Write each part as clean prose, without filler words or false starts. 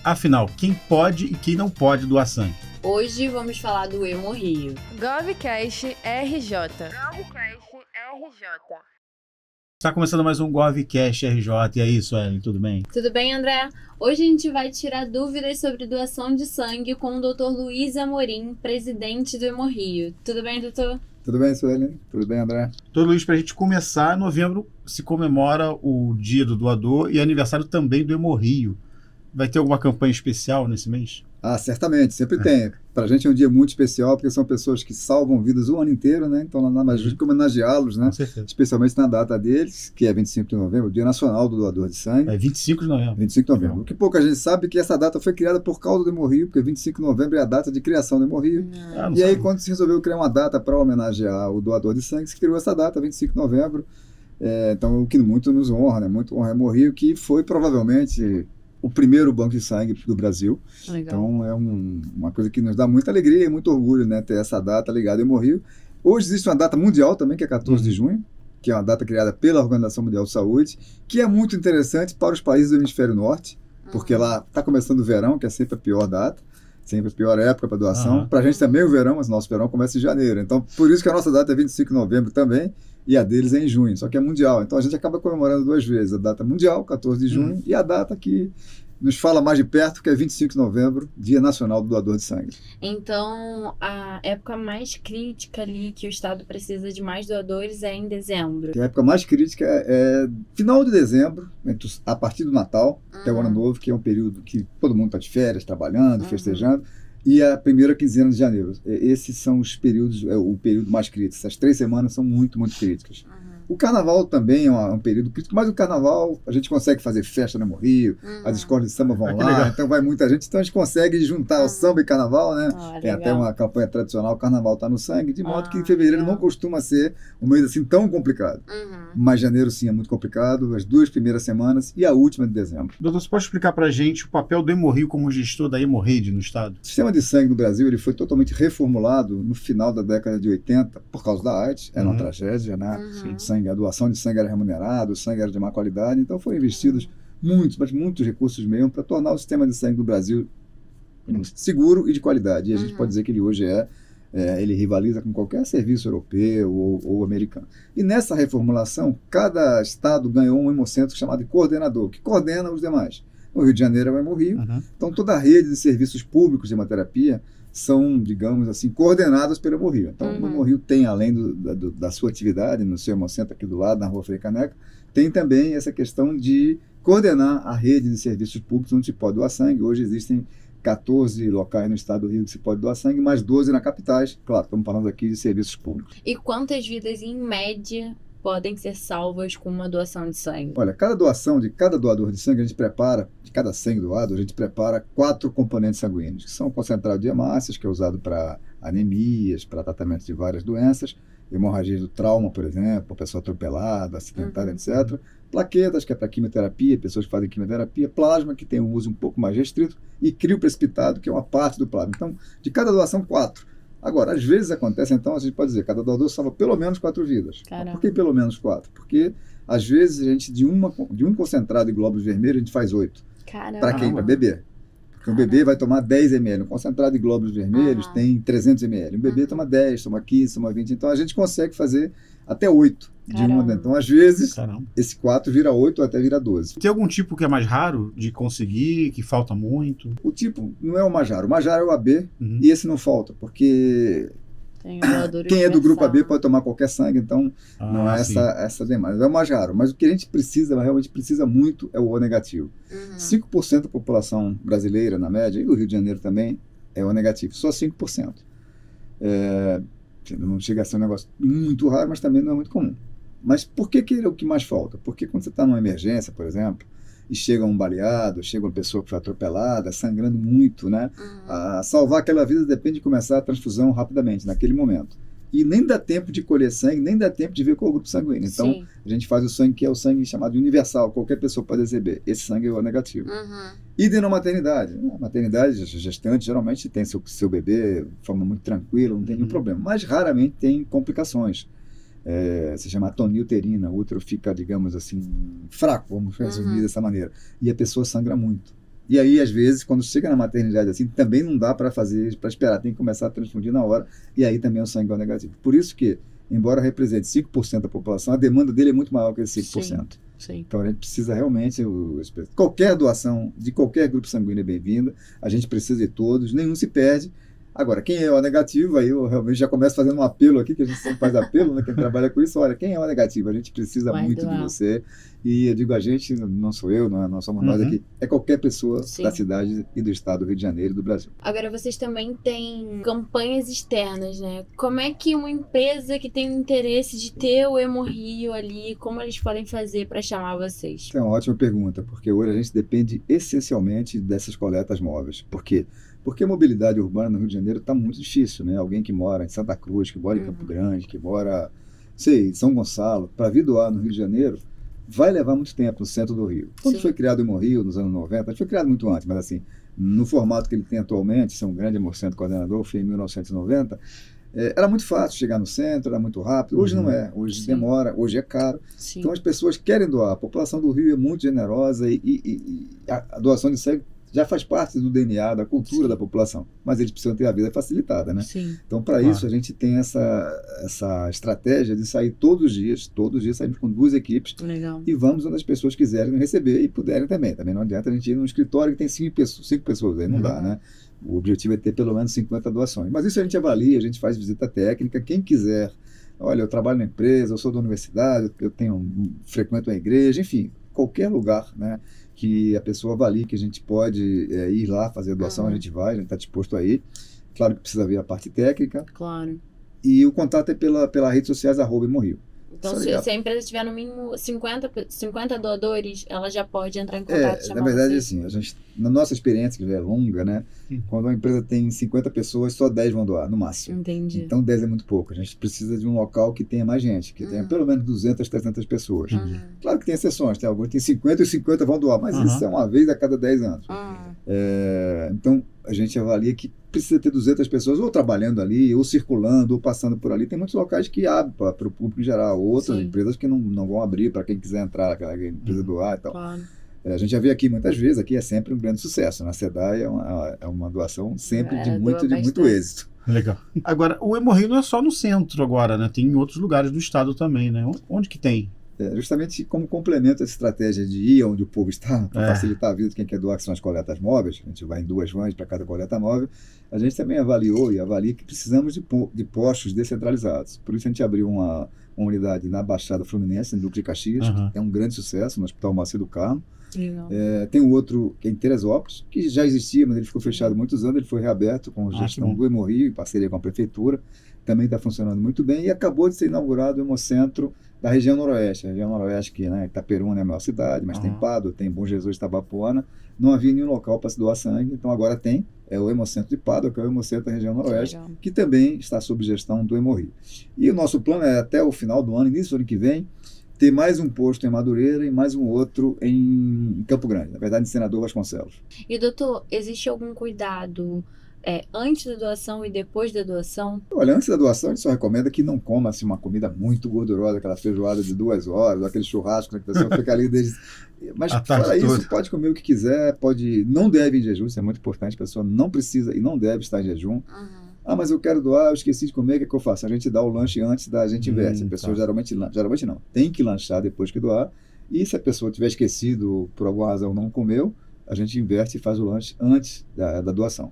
Afinal, quem pode e quem não pode doar sangue? Hoje vamos falar do Hemorrio. GovCast RJ. Está começando mais um GovCast RJ, e é isso, Ellen, tudo bem? Tudo bem, André? Hoje a gente vai tirar dúvidas sobre doação de sangue com o Dr. Luiz Amorim, presidente do Hemorrio. Tudo bem, doutor? Tudo bem, Sueli? Tudo bem, André? Doutor Luiz, para a gente começar, em novembro se comemora o Dia do Doador e aniversário também do Hemorrio. Vai ter alguma campanha especial nesse mês? Ah, certamente, sempre tem. Para a gente é um dia muito especial, porque são pessoas que salvam vidas o ano inteiro, né? Então, nada mais justo que homenageá-los, né? Com certeza. Especialmente na data deles, que é 25 de novembro, o Dia Nacional do Doador de Sangue. É 25 de novembro. 25 de novembro. O que pouca gente sabe é que essa data foi criada por causa do Hemorrio, porque 25 de novembro é a data de criação do Hemorrio. E aí, quando se resolveu criar uma data para homenagear o doador de sangue, se criou essa data, 25 de novembro. Então, o que muito nos honra, né? Muito honra o Hemorrio, que foi provavelmente o primeiro banco de sangue do Brasil. Legal. Então, é uma coisa que nos dá muita alegria e muito orgulho, né? Ter essa data ligada ao Hemorrio. Hoje existe uma data mundial também, que é 14 de junho, que é uma data criada pela Organização Mundial de Saúde, que é muito interessante para os países do Hemisfério Norte, porque lá está começando o verão, que é sempre a pior data, sempre a pior época para doação. Para a gente também o verão, mas nosso verão começa em janeiro. Então, por isso que a nossa data é 25 de novembro também, e a deles é em junho, só que é mundial. Então, a gente acaba comemorando duas vezes, a data mundial, 14 de junho, e a data que nos fala mais de perto, que é 25 de novembro, Dia Nacional do Doador de Sangue. Então, a época mais crítica ali que o Estado precisa de mais doadores é em dezembro. A época mais crítica é final de dezembro, a partir do Natal, até o Ano Novo, que é um período que todo mundo está de férias, trabalhando, festejando, e a primeira quinzena de janeiro. Esses são os períodos, o período mais crítico. Essas 3 semanas são muito, muito críticas. O Carnaval também é um período crítico, mas o Carnaval a gente consegue fazer festa no Hemorrio, as escolas de samba vão lá, legal. então vai muita gente, então a gente consegue juntar o samba e Carnaval, né? Tem Legal. até uma campanha tradicional, o Carnaval está no sangue, de modo que em fevereiro legal. não costuma ser um mês assim tão complicado. Mas janeiro sim é muito complicado, as 2 primeiras semanas e a última de dezembro. Doutor, você pode explicar para a gente o papel do Hemorrio como gestor da hemorrhoide no Estado? O sistema de sangue no Brasil ele foi totalmente reformulado no final da década de 80 por causa da AIDS, era uma tragédia, né? Sangue, a doação de sangue era remunerada, o sangue era de má qualidade, então foram investidos muitos, mas muitos recursos mesmo para tornar o sistema de sangue do Brasil seguro e de qualidade. E a gente pode dizer que ele hoje ele rivaliza com qualquer serviço europeu ou americano. E nessa reformulação, cada estado ganhou um hemocentro chamado de coordenador, que coordena os demais. No Rio de Janeiro é o Hemorrio, então toda a rede de serviços públicos de hemoterapia são, digamos assim, coordenadas pelo Hemorrio. Então, o Hemorrio tem, além da sua atividade, no seu hemocentro aqui do lado, na Rua Frei Caneca, tem também essa questão de coordenar a rede de serviços públicos onde se pode doar sangue. Hoje existem 14 locais no estado do Rio que se pode doar sangue, mais 12 na capitais. Claro, estamos falando aqui de serviços públicos. E quantas vidas, em média, podem ser salvas com uma doação de sangue? Olha, cada doação de cada doador de sangue, a gente prepara, de cada sangue doado, a gente prepara 4 componentes sanguíneos, que são o concentrado de hemácias, que é usado para anemias, para tratamento de várias doenças, hemorragias do trauma, por exemplo, pessoa atropelada, acidentada, etc. Plaquetas, que é para quimioterapia, pessoas que fazem quimioterapia, plasma, que tem um uso um pouco mais restrito, e crio precipitado, que é uma parte do plasma. Então, de cada doação, 4. Agora, às vezes acontece, então, a gente pode dizer, cada doador salva pelo menos 4 vidas. Caramba. Por que pelo menos 4? Porque, às vezes, a gente, de um concentrado de glóbulos vermelhos, a gente faz 8. Caramba. Para quem? Para bebê. Porque um bebê vai tomar 10 ml. Um concentrado de glóbulos vermelhos tem 300 ml. Um bebê toma 10, toma 15, toma 20. Então, a gente consegue fazer até 8 de uma. Então, às vezes, esse 4 vira 8 ou até vira 12. Tem algum tipo que é mais raro de conseguir, que falta muito? O tipo não é o mais raro. O mais raro é o AB, e esse não falta, porque quem é do grupo AB pode tomar qualquer sangue, então não é essa demanda. É o mais raro. Mas o que a gente precisa, realmente precisa muito, é o O negativo. 5% da população brasileira, na média, e do Rio de Janeiro também, é O negativo. Só 5%. Não chega a ser um negócio muito raro, mas também não é muito comum. Mas por que é o que mais falta? Porque quando você está numa emergência, por exemplo, e chega um baleado, chega uma pessoa que foi atropelada, sangrando muito, né? Salvar aquela vida depende de começar a transfusão rapidamente, naquele momento. E nem dá tempo de colher sangue, nem dá tempo de ver qual é o grupo sanguíneo. Então, a gente faz o sangue que é o sangue chamado universal, qualquer pessoa pode receber. Esse sangue é o negativo. Idem na maternidade. Na maternidade, a gestante geralmente tem seu bebê de forma muito tranquila, não tem nenhum problema. Mas raramente tem complicações. Se chama atonia uterina, o útero fica, digamos assim, fraco, vamos resumir dessa maneira. E a pessoa sangra muito. E aí, às vezes, quando chega na maternidade assim, também não dá para esperar, tem que começar a transfundir na hora, e aí também o sangue é negativo. Por isso que, embora represente 5% da população, a demanda dele é muito maior que esse 5%. Sim. Então a gente precisa realmente, qualquer doação de qualquer grupo sanguíneo é bem-vinda, a gente precisa de todos, nenhum se perde. Agora, quem é O negativo, aí eu realmente já começo fazendo um apelo aqui, que a gente sempre faz apelo, né, quem trabalha com isso, olha, quem é O negativo? A gente precisa muito de você. E eu digo a gente, não sou eu, não somos nós aqui, é qualquer pessoa da cidade e do estado do Rio de Janeiro e do Brasil. Agora, vocês também têm campanhas externas, né? Como é que uma empresa que tem o interesse de ter o Hemorrio ali, como eles podem fazer para chamar vocês? É uma ótima pergunta, porque hoje a gente depende essencialmente dessas coletas móveis. Por quê? Porque a mobilidade urbana no Rio de Janeiro está muito difícil, né? Alguém que mora em Santa Cruz, que mora em Campo Grande, que mora, em São Gonçalo, para vir doar no Rio de Janeiro, vai levar muito tempo no centro do Rio. Quando foi criado o Hemorrio, nos anos 90, foi criado muito antes, mas assim, no formato que ele tem atualmente, ser um grande Hemocentro coordenador, foi em 1990, era muito fácil chegar no centro, era muito rápido. Hoje não é, hoje demora, hoje é caro. Então as pessoas querem doar. A população do Rio é muito generosa e a doação de sangue já faz parte do DNA, da cultura da população, mas eles precisam ter a vida facilitada, né? Então, para isso, a gente tem essa estratégia de sair todos os dias saímos com 2 equipes e vamos onde as pessoas quiserem receber e puderem também. Também não adianta a gente ir num escritório que tem 5 pessoas, aí não dá, né? O objetivo é ter pelo menos 50 doações. Mas isso a gente avalia, a gente faz visita técnica, quem quiser, olha, eu trabalho na empresa, eu sou da universidade, eu frequento a igreja, enfim, qualquer lugar, né? Que a pessoa avalie que a gente pode ir lá fazer a doação, a gente está disposto a ir. Claro que precisa ver a parte técnica. Claro. E o contato é pelas redes sociais, @Hemorrio. Então, se a empresa tiver no mínimo 50 doadores, ela já pode entrar em contato e chamar na verdade, vocês. assim, na nossa experiência, que já é longa, né? Quando uma empresa tem 50 pessoas, só 10 vão doar, no máximo. Entendi. Então, 10 é muito pouco. A gente precisa de um local que tenha mais gente, que tenha pelo menos 200, 300 pessoas. Claro que tem exceções, tem alguns que tem 50 e 50 vão doar, mas isso é uma vez a cada 10 anos. Então, a gente avalia que precisa ter 200 pessoas ou trabalhando ali, ou circulando, ou passando por ali. Tem muitos locais que abrem para o público em geral, outras empresas que não vão abrir para quem quiser entrar, aquela empresa doar e tal. Claro. A gente já vê aqui muitas vezes, aqui é sempre um grande sucesso. Na SEDAI é uma doação sempre de muito êxito. Legal. Agora, o Hemorrio não é só no centro agora, né? Tem em outros lugares do estado também, né? Onde que tem? Justamente como complemento a essa estratégia de ir onde o povo está, para facilitar a vida de quem quer doar, que são as coletas móveis. A gente vai em 2 vans para cada coleta móvel. A gente também avaliou e avalia que precisamos de postos descentralizados. Por isso a gente abriu uma unidade na Baixada Fluminense, no Duque de Caxias, que é um grande sucesso, no Hospital Macedo Carmo. Tem um outro que é em Teresópolis, que já existia, mas ele ficou fechado há muitos anos. Ele foi reaberto com a gestão do Hemorrio, em parceria com a prefeitura. Também está funcionando muito bem. E acabou de ser inaugurado o Hemocentro da região noroeste. A região noroeste, que Itaperuna é a maior cidade, mas tem Pádua, tem Bom Jesus, Itabapoana. Não havia nenhum local para se doar sangue, então agora tem. É o Hemocentro de Pádua, que é o Hemocentro da região noroeste, que também está sob gestão do Hemorrio. E o nosso plano é, até o final do ano, início do ano que vem, ter mais um posto em Madureira e mais um outro em Campo Grande, na verdade em Senador Vasconcelos. E doutor, existe algum cuidado antes da doação e depois da doação? Olha, antes da doação a gente só recomenda que não coma assim, uma comida muito gordurosa, aquela feijoada de 2 horas, aquele churrasco, né, que a pessoa fica ali desde... Mas fora isso, pode comer o que quiser, não deve ir em jejum, isso é muito importante, a pessoa não precisa e não deve estar em jejum. Mas eu quero doar, eu esqueci de comer, o que é que eu faço? A gente dá o lanche antes a gente inverte. A pessoa geralmente não, tem que lanchar depois que doar, e se a pessoa tiver esquecido, por alguma razão não comeu, a gente inverte e faz o lanche antes da doação.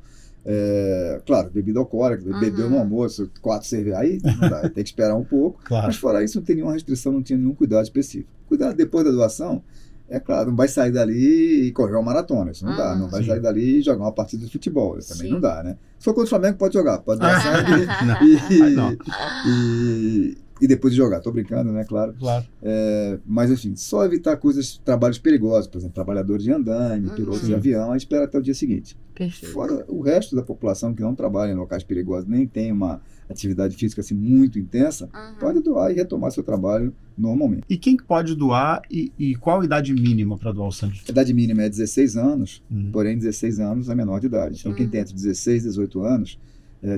Claro, bebida alcoólica, bebeu no almoço, 4 cervejas, aí não dá, tem que esperar um pouco, mas fora isso não tem nenhuma restrição, não tinha nenhum cuidado específico. Cuidado depois da doação, claro, não vai sair dali e correr uma maratona, isso não dá, não vai sair dali e jogar uma partida de futebol, isso também não dá, né? Se for contra o Flamengo, pode jogar, pode dar sangue e depois de jogar, tô brincando, né, claro. Mas enfim, só evitar trabalhos perigosos, por exemplo, trabalhadores de andaime, pilotos de avião, a gente espera até o dia seguinte. Perfeito. Fora o resto da população que não trabalha em locais perigosos, nem tem uma atividade física assim muito intensa, pode doar e retomar seu trabalho normalmente. E quem pode doar e qual a idade mínima para doar o sangue? A idade mínima é 16 anos, porém 16 anos é menor de idade. Então quem tem entre 16 e 18 anos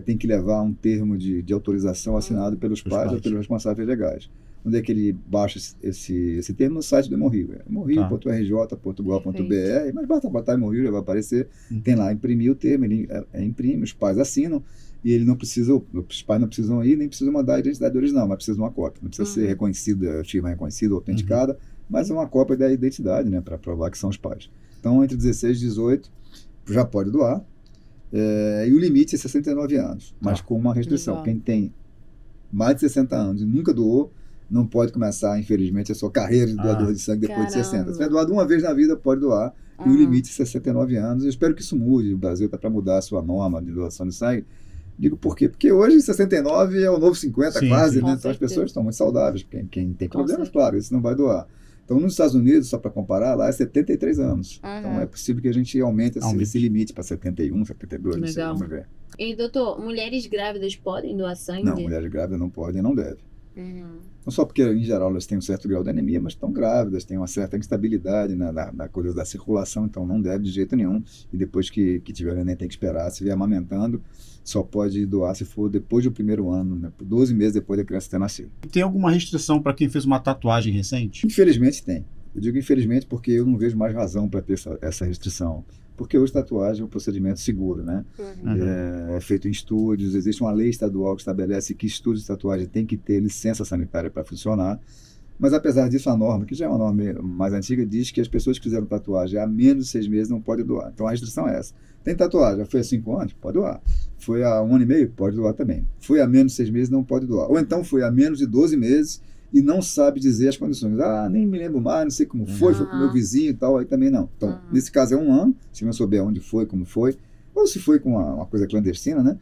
tem que levar um termo de autorização assinado pelos pais ou pelos responsáveis legais. Onde é que ele baixa esse termo? No site do Hemorrio. hemorrio.rj.gov.br, mas basta botar Hemorrio, já vai aparecer. Tem lá, imprimir o termo, ele imprime, os pais assinam, e ele não precisa, os pais não precisam ir, nem precisam mandar a identidade original, mas precisa de uma cópia. Não precisa ser reconhecida, firma reconhecida, autenticada, mas é uma cópia da identidade, né, para provar que são os pais. Então, entre 16 e 18, já pode doar, e o limite é 69 anos, mas com uma restrição. Legal. Quem tem mais de 60 anos e nunca doou, não pode começar, infelizmente, a sua carreira de doador de sangue depois de 60. Se tiver doado uma vez na vida, pode doar, e o limite é 69 anos. Eu espero que isso mude. O Brasil está para mudar a sua norma de doação de sangue. Digo por quê? Porque hoje 69 é o novo 50, Sim, quase, sim. né? Então as pessoas estão muito saudáveis. Quem tem problemas, claro, esse não vai doar. Então, nos Estados Unidos, só para comparar, lá é 73 anos. Então, é possível que a gente aumente esse limite para 71, 72, não sei, Legal. vamos ver. E, doutor, mulheres grávidas podem doar sangue? Não, mulheres grávidas não podem e não devem. Não só porque, em geral, elas têm um certo grau de anemia, mas estão grávidas, têm uma certa instabilidade na coisa da circulação, então não deve de jeito nenhum. E depois que tiver neném, tem que esperar. Se vier amamentando, só pode doar se for depois do primeiro ano, né, 12 meses depois da criança ter nascido. Tem alguma restrição para quem fez uma tatuagem recente? Infelizmente tem. Eu digo infelizmente porque eu não vejo mais razão para ter essa restrição. Porque hoje tatuagem é um procedimento seguro, né? É feito em estúdios, existe uma lei estadual que estabelece que estúdios de tatuagem têm que ter licença sanitária para funcionar. Mas apesar disso, a norma, que já é uma norma mais antiga, diz que as pessoas que fizeram tatuagem há menos de 6 meses não podem doar. Então a restrição é essa. Tem tatuagem, já foi há 5 anos? Pode doar. Foi há 1 ano e meio? Pode doar também. Foi há menos de 6 meses? Não pode doar. Ou então foi há menos de 12 meses e não sabe dizer as condições. Ah, nem me lembro mais, não sei como foi pro meu vizinho e tal, aí também não. Então, nesse caso é 1 ano, se não souber onde foi, como foi, ou se foi com uma coisa clandestina, né?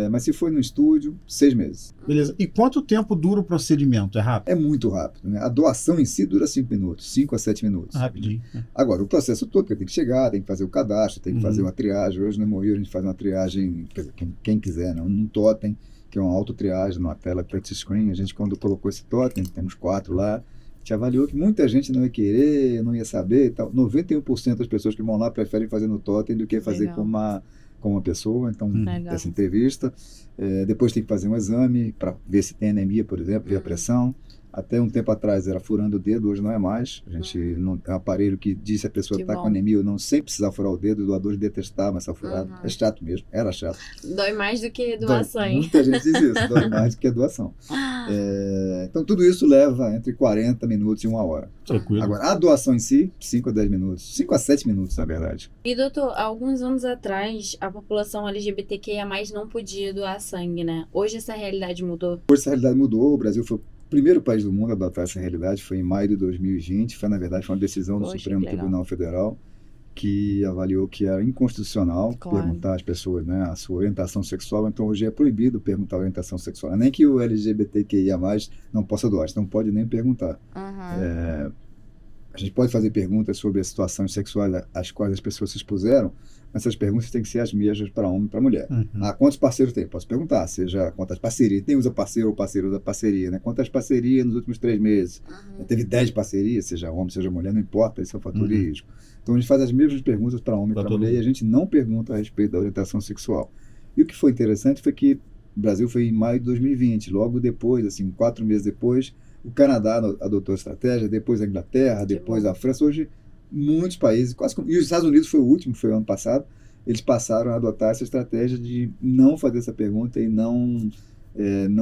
Mas se foi no estúdio, 6 meses. Beleza. E quanto tempo dura o procedimento? É rápido? É muito rápido, né? A doação em si dura 5 minutos, 5 a 7 minutos. Rapidinho. Agora, o processo todo, porque tem que chegar, tem que fazer o cadastro, tem que fazer uma triagem. Hoje no Hemorrio a gente faz uma triagem, quer dizer, quem quiser, né? Um totem, que é uma autotriagem numa tela touchscreen. A gente, quando colocou esse totem, temos 4 lá, a gente avaliou que muita gente não ia querer, não ia saber e tal. 91% das pessoas que vão lá preferem fazer no totem do que fazer com uma pessoa. Então, essa entrevista. Depois tem que fazer um exame para ver se tem anemia, por exemplo, ver a pressão. Até um tempo atrás era furando o dedo, hoje não é mais. A gente não, é um aparelho que diz se a pessoa está com anemia ou não, sem precisar furar o dedo. O doador detestava essa furada. É chato mesmo, era chato. Dói mais do que doar sangue. Muita gente diz isso, dói mais do que a doação. Então tudo isso leva entre 40 minutos e 1 hora. Tranquilo. Agora, a doação em si, 5 a 10 minutos. 5 a 7 minutos, na verdade. E, doutor, há alguns anos atrás, a população LGBTQIA+, não podia doar sangue, né? Hoje essa realidade mudou? Hoje essa realidade mudou, o Brasil foi o primeiro país do mundo a adotar essa realidade, foi em maio de 2020, foi uma decisão do Supremo Tribunal Federal que avaliou que era inconstitucional perguntar às pessoas, né, a sua orientação sexual. Então hoje é proibido perguntar a orientação sexual, nem que o LGBTQIA+, não possa doar, não pode nem perguntar. A gente pode fazer perguntas sobre as situações sexuais às quais as pessoas se expuseram, mas essas perguntas têm que ser as mesmas para homem e para mulher. Quantos parceiros tem? Posso perguntar, seja quantas parcerias. Tem usa parceiro ou parceiro usa parceria, né? Quantas parcerias nos últimos 3 meses? Teve 10 parcerias, seja homem, seja mulher, não importa, esse é o fator de risco. Então a gente faz as mesmas perguntas para homem e para mulher e a gente não pergunta a respeito da orientação sexual. E o que foi interessante foi que o Brasil foi em maio de 2020, logo depois, assim, 4 meses depois, o Canadá adotou a estratégia, depois a Inglaterra, depois a França. Hoje, muitos países, e os Estados Unidos foi o último, foi o ano passado, eles passaram a adotar essa estratégia de não fazer essa pergunta e não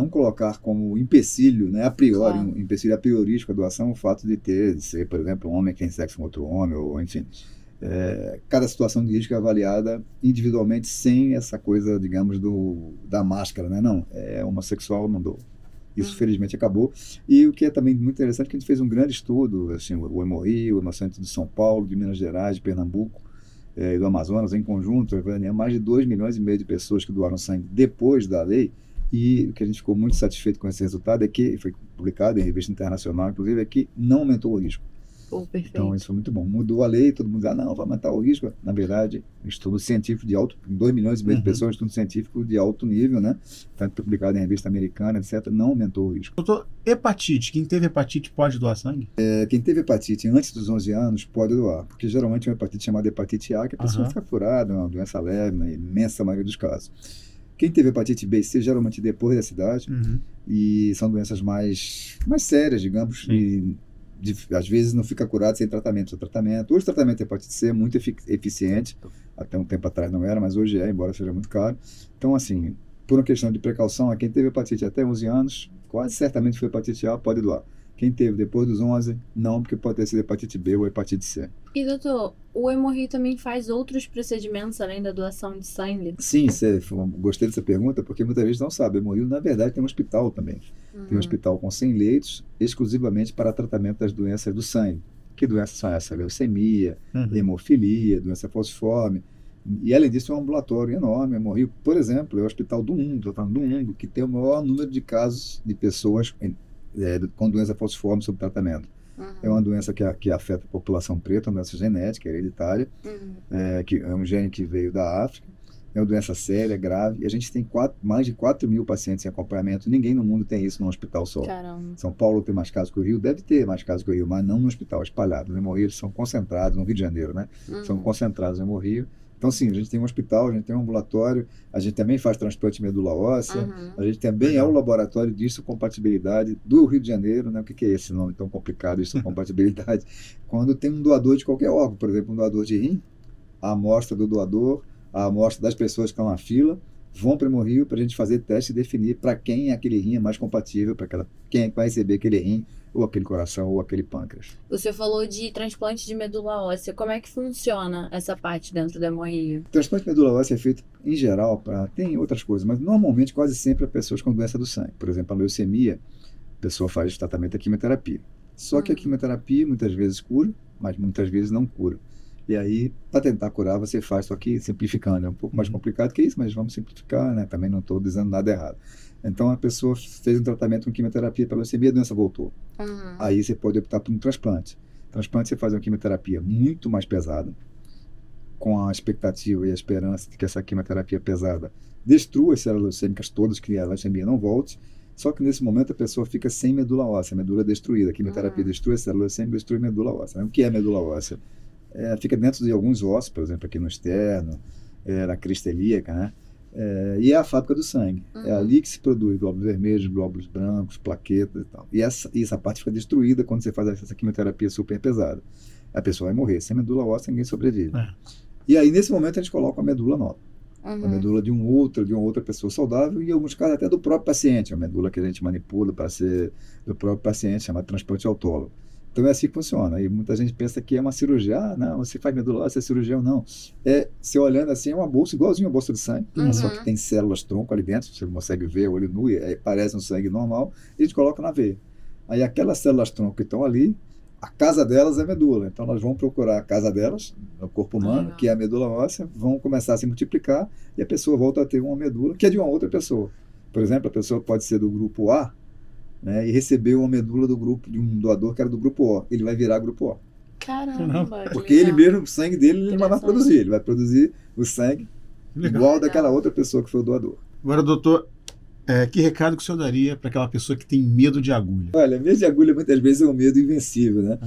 colocar como empecilho, né, a priori, um empecilho a priorístico a doação, o fato de ser, por exemplo, um homem que tem sexo com outro homem, ou enfim. Cada situação de risco é avaliada individualmente, sem essa coisa, digamos, da máscara, né? Não, é homossexual, não dou. Isso, felizmente, acabou. E o que é também muito interessante é que a gente fez um grande estudo, assim, o Hemorrio, o Hemocentro de São Paulo, de Minas Gerais, de Pernambuco e do Amazonas, em conjunto, mais de 2,5 milhões de pessoas que doaram sangue depois da lei. E o que a gente ficou muito satisfeito com esse resultado é que, foi publicado em revista internacional, inclusive, é que não aumentou o risco. Então, isso foi muito bom. Mudou a lei, todo mundo diz, não, vai aumentar o risco. Na verdade, estudo científico de 2,5 milhões de pessoas, estudo científico de alto nível, né? Tanto publicado em revista americana, etc., não aumentou o risco. Doutor, hepatite, quem teve hepatite pode doar sangue? Quem teve hepatite antes dos 11 anos pode doar, porque geralmente é uma hepatite chamada hepatite A, que a pessoa fica curada, é uma doença leve, na imensa maioria dos casos. Quem teve hepatite B e C, geralmente depois dessa idade, e são doenças mais sérias, digamos, e às vezes não fica curado sem tratamento. Hoje o tratamento de hepatite C é muito eficiente, até um tempo atrás não era, mas hoje é, embora seja muito caro. Então, assim, por uma questão de precaução, quem teve hepatite até 11 anos, quase certamente foi hepatite A, pode doar. Quem teve depois dos 11, não, porque pode ter sido hepatite B ou hepatite C. E, doutor, o Hemorrio também faz outros procedimentos além da doação de sangue? Sim, gostei dessa pergunta, porque muita gente não sabe. O Hemorrio, na verdade, tem um hospital também. Tem um hospital com 100 leitos, exclusivamente para tratamento das doenças do sangue. Que doenças são essas? Leucemia, hemofilia, doença falciforme. E, além disso, é um ambulatório enorme. O Hemorrio, por exemplo, é o hospital do mundo, estou falando do mundo, que tem o maior número de casos de pessoas com doença falciforme sob tratamento. É uma doença que afeta a população preta, uma doença genética, hereditária, que é um gene que veio da África. É uma doença séria, grave, e a gente tem mais de 4 mil pacientes em acompanhamento. Ninguém no mundo tem isso num hospital só. Caramba. São Paulo tem mais casos que o Rio, deve ter mais casos que o Rio, mas não no hospital, espalhado. No Hemorrio, eles são concentrados, no Rio de Janeiro, né? São concentrados no Hemorrio. Então, sim, a gente tem um hospital, a gente tem um ambulatório, a gente também faz transplante de medula óssea, a gente também é o laboratório de histocompatibilidade do Rio de Janeiro, né? O que é esse nome tão complicado, histocompatibilidade? Quando tem um doador de qualquer órgão, por exemplo, um doador de rim, a amostra do doador, a amostra das pessoas que estão na fila, vão para o Hemorrio para a gente fazer teste e definir para quem aquele rim é mais compatível, quem é que vai receber aquele rim, ou aquele coração, ou aquele pâncreas. Você falou de transplante de medula óssea. Como é que funciona essa parte dentro do Hemorrio? O transplante de medula óssea é feito, em geral, tem outras coisas, mas normalmente quase sempre para pessoas com doença do sangue. Por exemplo, a leucemia, a pessoa faz tratamento da quimioterapia. Só que a quimioterapia muitas vezes cura, mas muitas vezes não cura. E aí, para tentar curar, você faz, só que simplificando. É um pouco mais complicado que isso, mas vamos simplificar, né? Também não estou dizendo nada errado. Então, a pessoa fez um tratamento com quimioterapia para leucemia, a doença voltou. Aí você pode optar por um transplante. Transplante, você faz uma quimioterapia muito mais pesada, com a expectativa e a esperança de que essa quimioterapia pesada destrua as células leucêmicas todas, que a leucemia não volte. Só que nesse momento a pessoa fica sem medula óssea, a medula destruída. A quimioterapia destrói a célula leucêmica, destrói a medula óssea. O que é a medula óssea? Fica dentro de alguns ossos, por exemplo, aqui no externo, na crista ilíaca, né? E é a fábrica do sangue. É ali que se produz glóbulos vermelhos, glóbulos brancos, plaquetas e tal. E essa parte fica destruída quando você faz essa quimioterapia super pesada. A pessoa vai morrer. Sem medula óssea, ninguém sobrevive. E aí, nesse momento, a gente coloca a medula nova. A medula de uma outra pessoa saudável, e em alguns casos até do próprio paciente. A medula que a gente manipula para ser do próprio paciente, chama transplante autólogo. Então é assim que funciona. E muita gente pensa que é uma cirurgia. Não, você faz medula óssea, é cirurgião. Não. Você olhando assim, é uma bolsa igualzinha a bolsa de sangue, só que tem células tronco ali dentro, você consegue ver, olho nu, parece um sangue normal, e a gente coloca na veia. Aí aquelas células tronco que estão ali, a casa delas é a medula. Então elas vão procurar a casa delas, no corpo humano, que é a medula óssea, vão começar a se multiplicar, e a pessoa volta a ter uma medula que é de uma outra pessoa. Por exemplo, a pessoa pode ser do grupo A, né, e recebeu uma medula do grupo de um doador que era do grupo O. Ele vai virar grupo O. Caramba! Porque ele mesmo, o sangue dele, ele não vai produzir. Ele vai produzir o sangue igual daquela outra pessoa que foi o doador. Agora, doutor, que recado que o senhor daria para aquela pessoa que tem medo de agulha? Olha, medo de agulha muitas vezes é um medo invencível, né?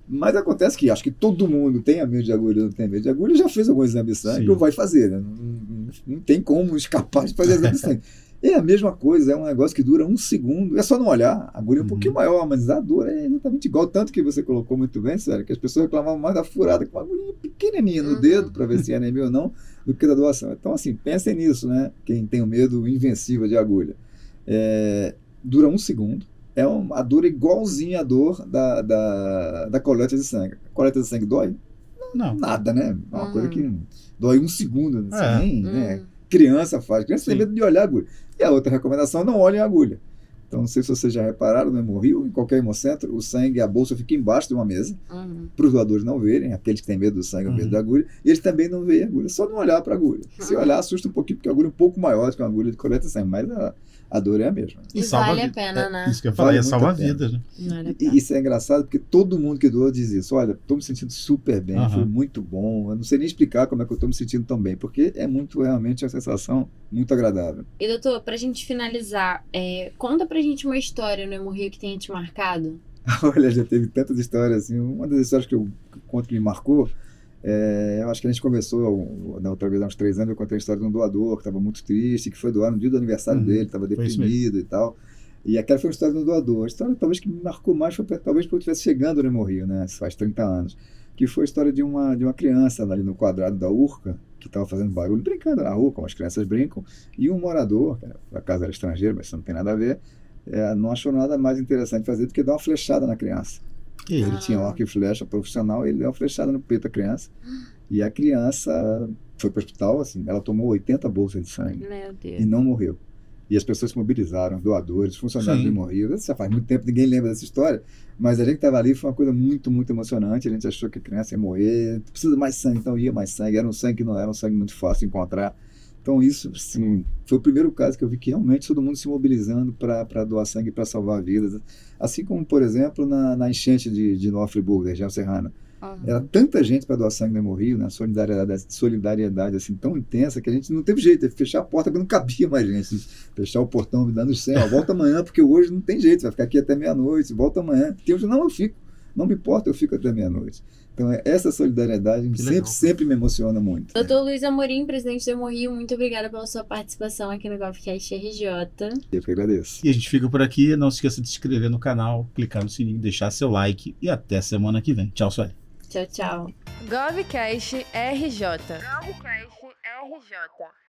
Mas acontece que acho que todo mundo tem medo de agulha, não tem medo de agulha, já fez algum exame de sangue, ou vai fazer, né? Não tem como escapar de fazer exame de sangue. É a mesma coisa, é um negócio que dura 1 segundo, é só não olhar, a agulha é um pouquinho maior, mas a dor é exatamente igual, tanto que você colocou muito bem, sério, que as pessoas reclamavam mais da furada com uma agulhinha pequenininha no dedo, para ver se é anemia ou não, do que da doação. Então, assim, pensem nisso, né, quem tem o medo invencível de agulha. Dura 1 segundo, a dor é igualzinha à dor da coleta de sangue. A coleta de sangue dói? Não. Nada, né? É uma coisa que dói 1 segundo, assim, né? Criança tem medo de olhar a agulha. E a outra recomendação, não olhem a agulha. Então, não sei se vocês já repararam, no Hemorrio, em qualquer hemocentro, o sangue, a bolsa fica embaixo de uma mesa, para os doadores não verem, aqueles que têm medo do sangue ou medo da agulha, e eles também não veem a agulha, só não olhar para a agulha. Se olhar, assusta um pouquinho, porque a agulha é um pouco maior do que uma agulha de coleta de sangue, mas a dor é a mesma. E vale a pena, né? Isso que eu falei, salva vidas, né? E isso é engraçado, porque todo mundo que doa diz isso. Olha, estou me sentindo super bem, foi muito bom. Eu não sei nem explicar como é que eu estou me sentindo tão bem, porque é realmente uma sensação muito agradável. E doutor, pra gente finalizar, conta pra gente uma história no Hemorrio que tenha te marcado. Olha, já teve tantas histórias assim. Uma das histórias que eu conto que me marcou Eu acho que a gente começou, na outra vez, há uns 3 anos, eu contei a história de um doador que estava muito triste, que foi doar no dia do aniversário dele, estava deprimido e tal. E aquela foi uma história do doador. A história talvez que me marcou mais foi talvez porque eu estivesse chegando no Hemorrio, né? Faz 30 anos. Que foi a história de uma criança ali no quadrado da Urca, que estava fazendo barulho, brincando na rua, como as crianças brincam, e um morador, que por acaso era estrangeiro, mas isso não tem nada a ver, não achou nada mais interessante fazer do que dar uma flechada na criança. Ele tinha um arco e flecha profissional, ele deu uma flechada no peito da criança. E a criança foi para o hospital, assim, ela tomou 80 bolsas de sangue. Meu Deus. E não morreu. E as pessoas se mobilizaram, doadores, funcionários do Hemorrio. Isso já faz muito tempo, ninguém lembra dessa história, mas a gente que estava ali foi uma coisa muito, muito emocionante. A gente achou que a criança ia morrer, precisa mais sangue, então ia mais sangue. Era um sangue que não era um sangue muito fácil de encontrar. Então isso, assim, foi o primeiro caso que eu vi que realmente todo mundo se mobilizando para doar sangue para salvar vidas. Assim como, por exemplo, na enchente de Nova Friburgo, da região serrana. Era tanta gente para doar sangue no Hemorrio, né? Solidariedade assim, tão intensa que a gente não teve jeito, teve que fechar a porta porque não cabia mais gente. Fechar o portão, me dando os 100, volta amanhã, porque hoje não tem jeito, vai ficar aqui até meia-noite, volta amanhã. Não, eu fico, não me importa, eu fico até meia-noite. Então, essa solidariedade sempre me emociona muito. Doutor Luiz Amorim, presidente do Hemorrio, muito obrigada pela sua participação aqui no GovCast RJ. Eu que agradeço. E a gente fica por aqui. Não se esqueça de se inscrever no canal, clicar no sininho, deixar seu like e até semana que vem. Tchau, Sueli. Tchau, tchau. GovCast RJ. GovCast RJ.